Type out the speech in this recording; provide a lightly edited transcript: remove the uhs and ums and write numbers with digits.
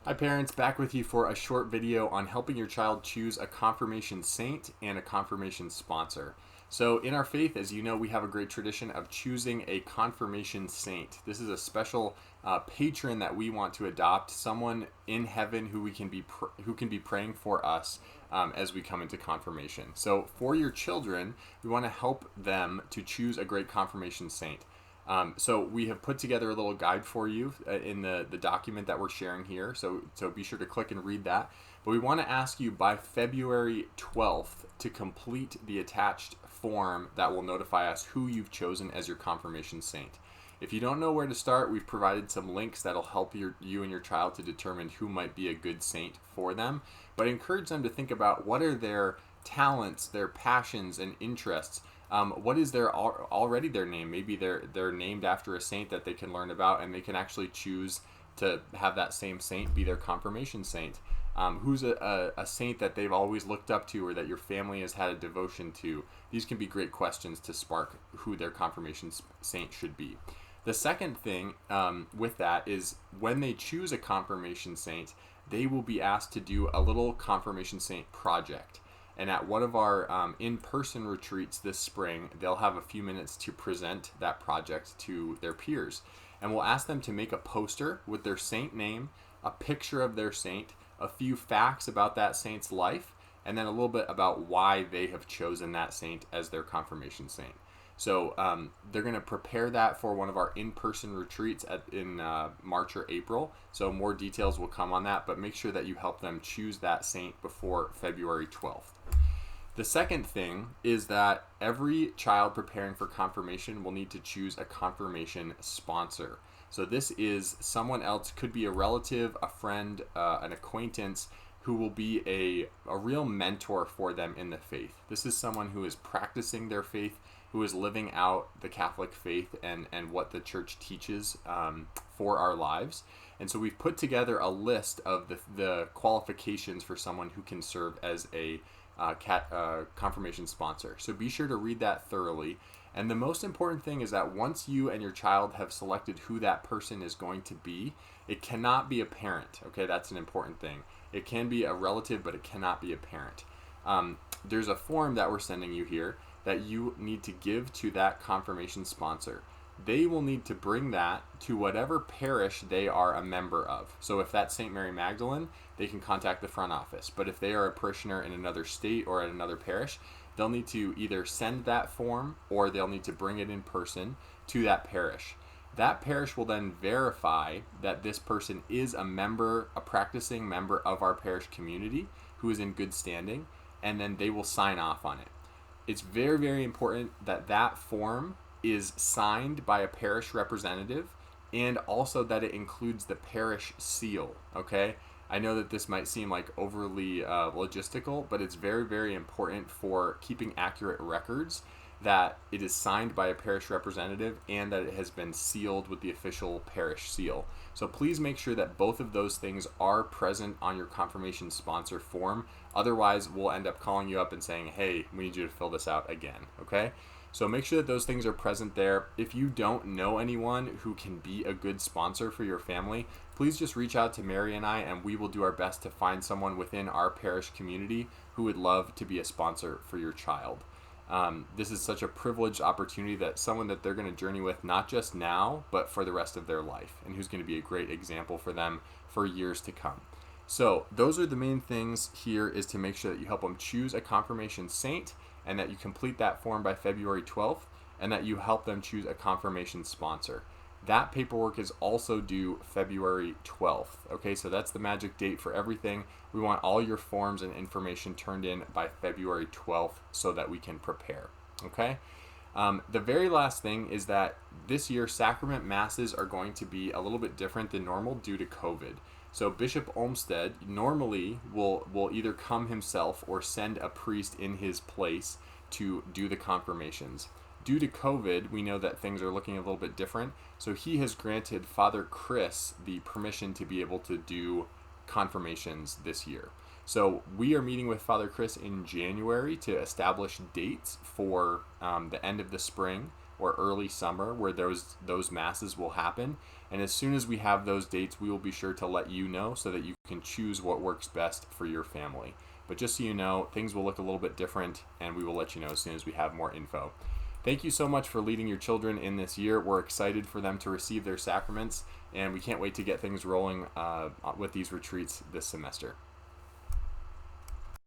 Hi parents, back with you for a short video on helping your child choose a confirmation saint and a confirmation sponsor. So in our faith, as you know, we have a great tradition of choosing a confirmation saint. This is a special patron that we want to adopt, someone in heaven who who can be praying for us as we come into confirmation. So for your children, we want to help them to choose a great confirmation saint. So we have put together a little guide for you in the document that we're sharing here. So be sure to click and read that. But we want to ask you by February 12th to complete the attached form that will notify us who you've chosen as your confirmation saint. If you don't know where to start, we've provided some links that'll help you and your child to determine who might be a good saint for them. But encourage them to think about what are their talents, their passions, and interests. What is already their name? Maybe they're named after a saint that they can learn about, and they can actually choose to have that same saint be their confirmation saint. Who's a saint that they've always looked up to, or that your family has had a devotion to? These can be great questions to spark who their confirmation saint should be. The second thing with that is when they choose a confirmation saint, they will be asked to do a little confirmation saint project. And at one of our in-person retreats this spring, they'll have a few minutes to present that project to their peers. And we'll ask them to make a poster with their saint name, a picture of their saint, a few facts about that saint's life, and then a little bit about why they have chosen that saint as their confirmation saint. So they're going to prepare that for one of our in-person retreats in March or April. So more details will come on that, but make sure that you help them choose that saint before February 12th. The second thing is that every child preparing for confirmation will need to choose a confirmation sponsor. So this is someone else, could be a relative, a friend, an acquaintance, who will be a real mentor for them in the faith. This is someone who is practicing their faith, who is living out the Catholic faith and what the church teaches for our lives. And so we've put together a list of the qualifications for someone who can serve as a confirmation sponsor. So be sure to read that thoroughly. And the most important thing is that once you and your child have selected who that person is going to be, it cannot be a parent. Okay, that's an important thing. It can be a relative, but it cannot be a parent. There's a form that we're sending you here that you need to give to that confirmation sponsor. They will need to bring that to whatever parish they are a member of. So if that's St. Mary Magdalene, they can contact the front office. But if they are a parishioner in another state or at another parish, they'll need to either send that form or they'll need to bring it in person to that parish. That parish will then verify that this person is a member, a practicing member of our parish community who is in good standing, and then they will sign off on it. It's very, very important that that form is signed by a parish representative, and also that it includes the parish seal, okay? I know that this might seem like overly logistical, but it's very, very important for keeping accurate records that it is signed by a parish representative and that it has been sealed with the official parish seal. So please make sure that both of those things are present on your confirmation sponsor form. Otherwise, we'll end up calling you up and saying, hey, we need you to fill this out again, okay? So make sure that those things are present there. If you don't know anyone who can be a good sponsor for your family, please just reach out to Mary and I, and we will do our best to find someone within our parish community who would love to be a sponsor for your child. This is such a privileged opportunity, that someone that they're going to journey with not just now, but for the rest of their life, and who's going to be a great example for them for years to come. So those are the main things here, is to make sure that you help them choose a confirmation saint, and that you complete that form by February 12th, and that you help them choose a confirmation sponsor. That paperwork is also due February 12th. Okay, so that's the magic date for everything. We want all your forms and information turned in by February 12th so that we can prepare. Okay? The very last thing is that this year sacrament masses are going to be a little bit different than normal due to COVID. So Bishop Olmsted normally will either come himself or send a priest in his place to do the confirmations. Due to COVID, we know that things are looking a little bit different. So he has granted Father Chris the permission to be able to do confirmations this year. So we are meeting with Father Chris in January to establish dates for the end of the spring or early summer where those masses will happen. And as soon as we have those dates, we will be sure to let you know so that you can choose what works best for your family. But just so you know, things will look a little bit different, and we will let you know as soon as we have more info. Thank you so much for leading your children in this year. We're excited for them to receive their sacraments, and we can't wait to get things rolling with these retreats this semester.